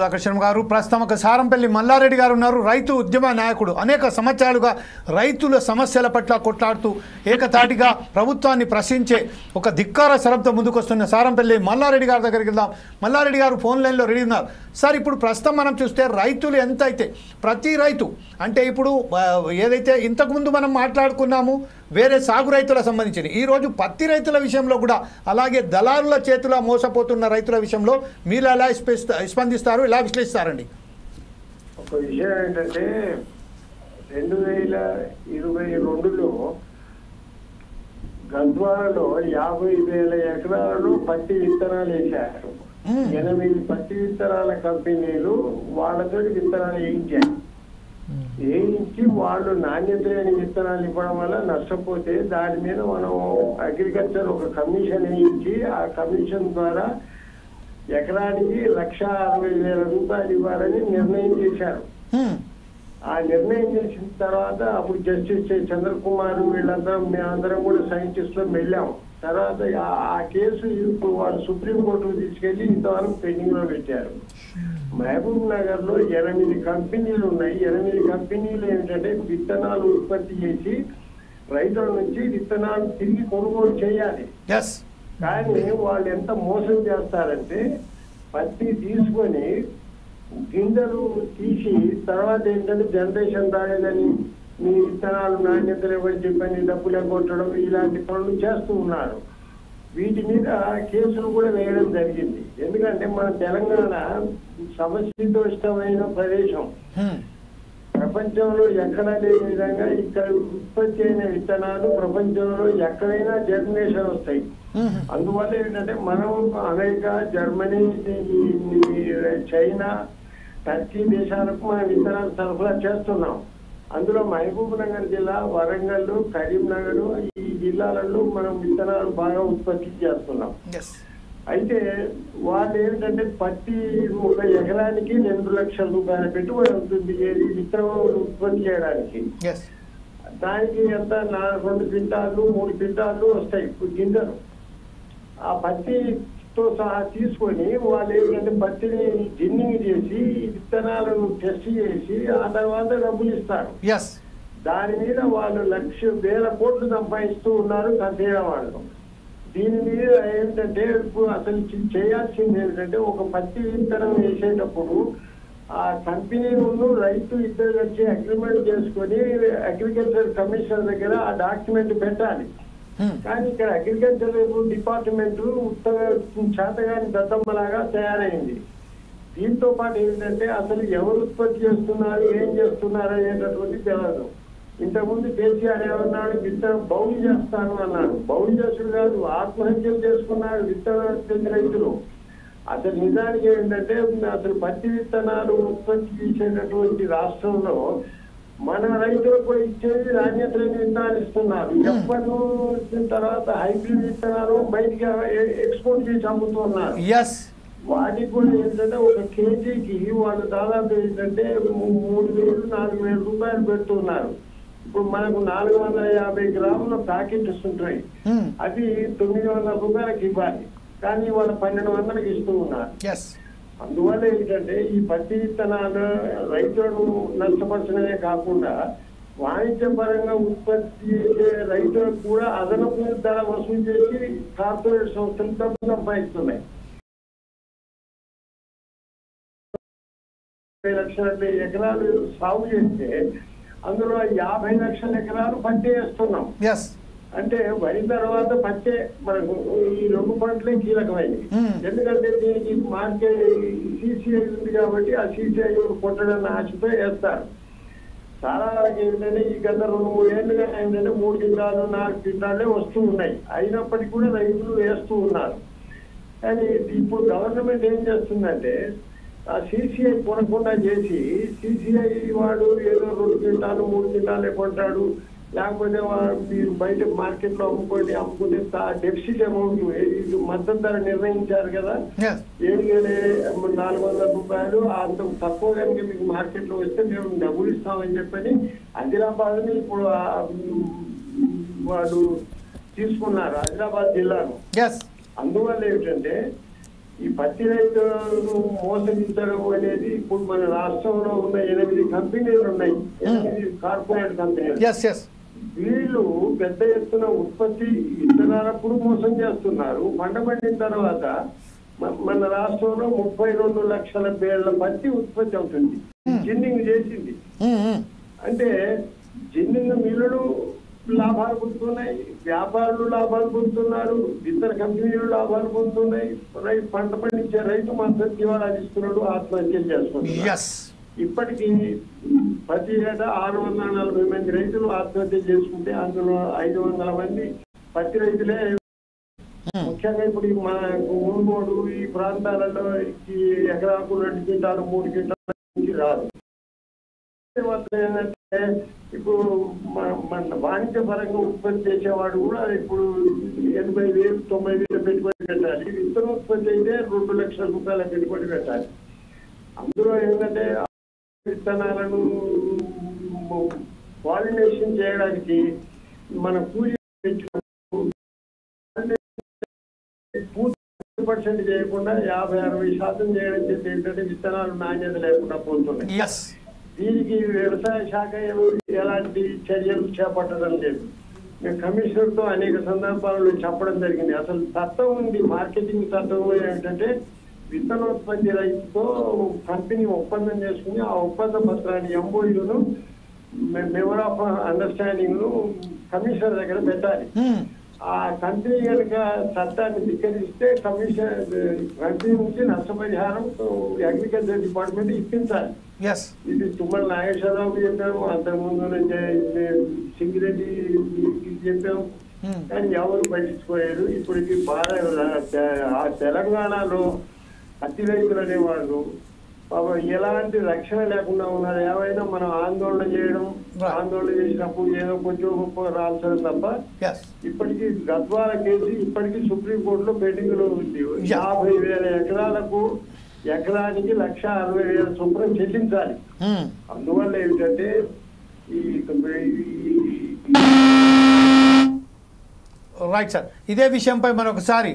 ఆకర్షణ గారు ప్రస్తుతం ఒక సారంపల్లి మల్లారెడ్డి గారు ఉన్నారు. రైతు ఉద్యమ నాయకుడు. అనేక సంవత్సరాలుగా రైతుల సమస్యల పట్ల కొట్లాడుతూ ఏకతాటిగా ప్రభుత్వాన్ని ప్రశ్నించే ఒక ధిక్కార స్వరంతో ముందుకొస్తున్న సారంపల్లి మల్లారెడ్డి గారి దగ్గరికి వెళ్దాం. మల్లారెడ్డి గారు ఫోన్ లైన్లో రెడీ ఉన్నారు. సార్, ఇప్పుడు ప్రస్తుతం మనం చూస్తే రైతులు ఎంత అయితే ప్రతి రైతు అంటే ఇప్పుడు ఏదైతే ఇంతకుముందు మనం మాట్లాడుకున్నాము వేరే సాగు రైతులకు సంబంధించి ఈరోజు పత్తి రైతుల విషయంలో కూడా అలాగే దళారుల చేతుల మోసపోతున్న రైతుల విషయంలో మీరు ఎలా స్పందిస్తారు, ఎలా విశ్లేషిస్తారండి? ఒక విషయం ఏంటంటే 2022లో గద్వాలలో 50,000 ఎకరాలలో పత్తి విత్తనాలు వేశారు. 8 పత్తి విత్తనాల కంపెనీలు వాళ్ళతో విత్తనాలు వేయించి వాళ్ళు నాణ్యత లేని విత్తనాలు ఇవ్వడం వల్ల నష్టపోతే దాని మీద మనం అగ్రికల్చర్ ఒక కమిషన్ వేయించి ఆ కమిషన్ ద్వారా ఎకరానికి 1,60,000 రూపాయలు ఇవ్వాలని నిర్ణయం చేశారు. ఆ నిర్ణయం చేసిన తర్వాత అప్పుడు జస్టిస్ చంద్రకుమార్ వీళ్ళందరం మేమందరం కూడా సైంటిస్టులు వెళ్ళాం. తర్వాత ఆ కేసు ఇప్పుడు వాళ్ళు సుప్రీంకోర్టుకు తీసుకెళ్లి ఇంతవరకు పెండింగ్ లో పెట్టారు. మహబూబ్ నగర్ లో 8 కంపెనీలు ఉన్నాయి. 8 కంపెనీలు ఏంటంటే విత్తనాలు ఉత్పత్తి చేసి రైతుల నుంచి విత్తనాలు తిరిగి కొనుగోలు చేయాలి. కానీ వాళ్ళు ఎంత మోసం చేస్తారంటే పత్తి తీసుకొని గింజలు తీసి తర్వాత ఏంటంటే జనరేషన్ రాలేదని మీ విత్తనాలు నాణ్యత లేవని చెప్పని డబ్బులు ఎగ్గొట్టడం ఇలాంటి పనులు చేస్తూ ఉన్నారు. వీటి మీద కేసులు కూడా వేయడం జరిగింది. ఎందుకంటే మన తెలంగాణ సమశీతోష్ణమైన ప్రదేశం. ప్రపంచంలో ఎక్కడ లేని విధంగా ఇక్కడ ఉత్పత్తి అయిన విత్తనాలు ప్రపంచంలో ఎక్కడైనా జర్మినేషన్ వస్తాయి. అందువల్ల ఏంటంటే మనం అమెరికా, జర్మనీ, చైనా, టర్కీ దేశాలకు మనం విత్తనాలు సరఫరా చేస్తున్నాం. అందులో మహబూబ్ నగర్ జిల్లా, వరంగల్, కరీంనగర్ ఈ జిల్లాలలో మనం విత్తనాలు బాగా ఉత్పత్తి చేస్తున్నాం. అయితే వాళ్ళు ఏంటంటే పత్తి ఒక ఎకరానికి 2 లక్షల రూపాయల పెట్టుబడి ఉంటుంది విత్తనం ఉత్పత్తి చేయడానికి. దానికి ఎంత 2 క్వింటాలు 3 క్వింటాలు వస్తాయి గింజలు. ఆ పత్తితో సహా తీసుకొని వాళ్ళు ఏంటంటే పత్తిని జిన్నింగ్ చేసి విత్తనాలను టెస్ట్ చేసి ఆ తర్వాత డబ్బులు ఇస్తారు. దాని మీద వాళ్ళు 1,00,000 కోట్లు సంపాదిస్తూ ఉన్నారు కంపెనీ వాళ్ళు. దీని మీద ఏంటంటే ఇప్పుడు అసలు చేయాల్సింది ఏంటంటే ఒక పత్తి విత్తనం వేసేటప్పుడు ఆ కంపెనీ ముందు రైతు ఇద్దరు వచ్చి అగ్రిమెంట్ చేసుకొని అగ్రికల్చర్ కమిషనర్ దగ్గర ఆ డాక్యుమెంట్ పెట్టాలి. కానీ ఇక్కడ అగ్రికల్చర్ డిపార్ట్మెంట్ ఉత్తర చేతగాని దత్తమ్మలాగా తయారైంది. దీంతో పాటు ఏంటంటే అసలు ఎవరు ఉత్పత్తి చేస్తున్నారు, ఏం చేస్తున్నారు అనేటటువంటి తెలియదు. ఇంతకుముందు కేసీఆర్ ఏమన్నాడు, విత్తనం బౌలి చేస్తాను అన్నాడు. బౌలి చేసుడు కాదు, ఆత్మహత్యలు చేసుకున్నాడు విత్తన రైతులు. అసలు నిజానికి ఏంటంటే అసలు పత్తి విత్తనాలు ఉత్పత్తి చేసేటటువంటి రాష్ట్రంలో మన రైతులకు కూడా ఇచ్చేది నాణ్యత లేని విత్తనాలు ఇస్తున్నారు. ఎప్పటి తర్వాత హైబ్రిడ్ విత్తనాలు బయటికి ఎక్స్పోర్ట్ చేసి అమ్ముతున్నారు. వాటికి కూడా ఏంటంటే ఒక కేజీకి వాళ్ళు దాదాపు ఏంటంటే 3,000-4,000 రూపాయలు పెడుతున్నారు. ఇప్పుడు మనకు 450 గ్రాముల ప్యాకెట్స్ ఉంటాయి. అది 900 రూపాయలకి ఇవ్వాలి, కానీ వాళ్ళు 1,200కి ఇస్తూ ఉన్నారు. అందువల్ల ఏంటంటే ఈ పత్తి విత్తనాలు రైతులను నష్టపరచడమే కాకుండా వాణిజ్యపరంగా ఉత్పత్తి చేసే రైతులకు కూడా అదనపు ధర వసూలు చేసి కార్పొరేట్ సంస్థలు డబ్బు సంపాదిస్తున్నాయి. 20 లక్షల ఎకరాలు సాగు చేస్తే అందులో 50 లక్షల ఎకరాలు పత్తి వేస్తున్నాం. అంటే వరి తర్వాత పత్తే మనకు ఈ 2 పంటలే కీలకమైనవి. ఎందుకంటే దీనికి మార్కెట్ CCI ఉంది కాబట్టి ఆ CCI కొట్టడాన్ని ఆశతో వేస్తారు. చాలా వరకు ఏంటంటే ఈ గత 2-3 ఏళ్ళుగా ఏంటంటే 3 క్వింటాలు 4 క్వింటాలే వస్తూ ఉన్నాయి. అయినప్పటికీ కూడా రైతులు వేస్తూ ఉన్నారు. కానీ ఇప్పుడు గవర్నమెంట్ ఏం చేస్తుందంటే ఆ CCI కొనకుండా చేసి CCI వాడు ఏదో 2 క్వింటాలు 3 క్వింటాలే కొంటాడు, లేకపోతే మీరు బయట మార్కెట్ లో అమ్ముకుంటే డెఫిసిట్ అమౌంట్ మద్దతు ధర నిర్ణయించారు కదా 7,400 రూపాయలు, అంత తక్కువ కనుక మీకు మార్కెట్ లో వస్తే మేము డబ్బులు ఇస్తామని చెప్పని ఆదిలాబాద్ ని ఇప్పుడు వాళ్ళు తీసుకున్నారు, ఆదిలాబాద్ జిల్లాను. అందువల్ల ఏంటంటే ఈ పత్తి రైతులను మోసగించడం అనేది ఇప్పుడు మన రాష్ట్రంలో ఉన్న 8 కంపెనీలు ఉన్నాయి, 8 కార్పొరేట్ కంపెనీలు. వీళ్ళు పెద్ద ఎత్తున ఉత్పత్తి విత్తనాలప్పుడు మోసం చేస్తున్నారు. పంట పండిన తర్వాత మన రాష్ట్రంలో 32 లక్షల బేళ్ల పత్తి ఉత్పత్తి అవుతుంది. జిన్నింగ్ చేసింది అంటే జిన్నింగ్ మిల్లులు లాభాలు పొందుతున్నాయి, వ్యాపారులు లాభాలు పొందుతున్నారు, ఇతర కంపెనీలు లాభాలు పొందుతున్నాయి. పంట పండించే రైతు మాత్రం దివాళాలు ఇస్తున్నాడు, ఆత్మహత్యలు చేస్తున్నాడు. ఇప్పటికీ ప్రతి ఏటా 640 మంది రైతులు ఆత్మహత్య చేసుకుంటే అందులో 500 మంది పత్తి రైతులే. ముఖ్యంగా ఇప్పుడు మన మునుగోడు ఈ ప్రాంతాలలో ఎకరాకు 2 క్వింటాలు 3 క్వింటాల నుంచి రాదు. ఏంటంటే ఇప్పుడు మన వాణిజ్య పరంగా ఉత్పత్తి చేసేవాడు కూడా ఇప్పుడు 80,000 90,000 పెట్టుబడి పెట్టాలి. విత్తన ఉత్పత్తి అయితే 2 లక్షల రూపాయల పెట్టుబడి పెట్టాలి. అందులో ఏంటంటే విత్తనాలను పాలినేషన్ చేయడానికి మన కూలీ 40% చేయకుండా 50-60% చేయడం చేసి ఏంటంటే విత్తనాలు నాణ్యత లేకుండా పోతున్నాయి. దీనికి వ్యవసాయ శాఖ ఎలాంటి చర్యలు చేపట్టడం లేదు. మేము కమిషనర్తో అనేక సందర్భాల్లో చెప్పడం జరిగింది. అసలు చట్టం ఉంది, మార్కెటింగ్ చట్టంలో ఏంటంటే విత్తనోత్పత్తి రైతుతో కంపెనీ ఒప్పందం చేసుకుని ఆ ఒప్పంద పత్రాన్ని ఎంఓయూను మెమోర్ ఆఫ్ అండర్స్టాండింగ్ ను కమిషనర్ దగ్గర పెట్టాలి. ఆ కంపెనీ కనుక చట్టాన్ని ధిక్కరిస్తే కంపెనీ నుంచి నష్టపరిహారం అగ్రికల్చర్ డిపార్ట్మెంట్ ఇప్పించాలి. ఇది తుమ్మల నాగేశ్వరరావు చెప్పాము, అంతకుముందు సింగిరెడ్డి చెప్పాము, కానీ ఎవరు పట్టించుకోలేరు. ఇప్పటికి బాగా తెలంగాణలో పత్తి రైతులు అనేవాళ్ళు ఎలాంటి రక్షణ లేకుండా ఉన్నారు. ఏమైనా మనం ఆందోళన చేయడం, ఆందోళన చేసినప్పుడు ఏదో కొంచెం గొప్ప రాల్సడం తప్ప ఇప్పటికీ గద్వాల కేసు ఇప్పటికీ సుప్రీంకోర్టులో పెండింగ్ లో ఉంది. 50,000 ఎకరాలకు ఎకరానికి 1,60,000 చొప్పున చెల్లించాలి. అందువల్ల ఏమిటంటే రైట్ సార్, ఇదే విషయంపై మరొకసారి